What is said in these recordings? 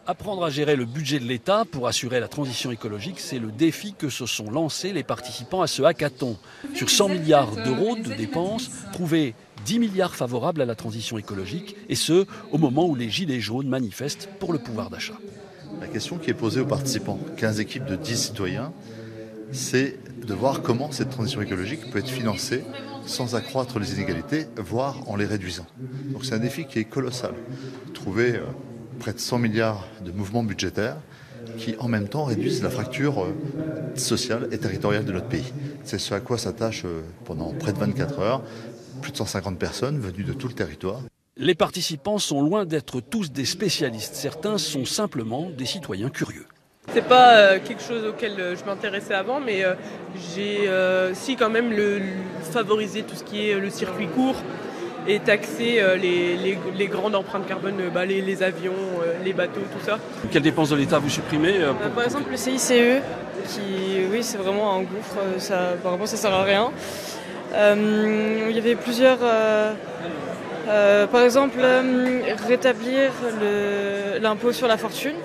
Apprendre à gérer le budget de l'État pour assurer la transition écologique, c'est le défi que se sont lancés les participants à ce hackathon. Sur 100 milliards d'euros de dépenses, trouver 10 milliards favorables à la transition écologique, et ce, au moment où les Gilets jaunes manifestent pour le pouvoir d'achat. La question qui est posée aux participants, 15 équipes de 10 citoyens, c'est de voir comment cette transition écologique peut être financée sans accroître les inégalités, voire en les réduisant. Donc c'est un défi qui est colossal. Trouver près de 100 milliards de mouvements budgétaires qui en même temps réduisent la fracture sociale et territoriale de notre pays. C'est ce à quoi s'attachent pendant près de 24 heures plus de 150 personnes venues de tout le territoire. Les participants sont loin d'être tous des spécialistes. Certains sont simplement des citoyens curieux. C'est pas quelque chose auquel je m'intéressais avant, mais j'ai si quand même favorisé tout ce qui est le circuit court et taxer les grandes empreintes carbone, les avions, les bateaux, tout ça. Quelles dépenses de l'État vous supprimez Par exemple le CICE, qui oui c'est vraiment un gouffre, apparemment ça sert à rien. Il y avait plusieurs... par exemple, rétablir l'impôt sur la fortune.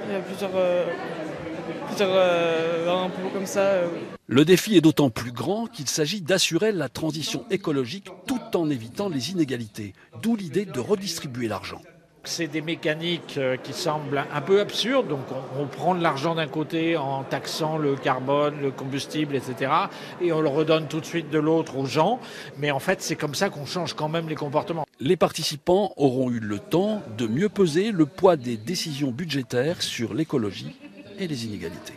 Il y a plusieurs impôts comme ça. Le défi est d'autant plus grand qu'il s'agit d'assurer la transition écologique tout en évitant les inégalités. D'où l'idée de redistribuer l'argent. C'est des mécaniques qui semblent un peu absurdes. Donc on prend de l'argent d'un côté en taxant le carbone, le combustible, etc. Et on le redonne tout de suite de l'autre aux gens. Mais en fait, c'est comme ça qu'on change quand même les comportements. Les participants auront eu le temps de mieux peser le poids des décisions budgétaires sur l'écologie et les inégalités.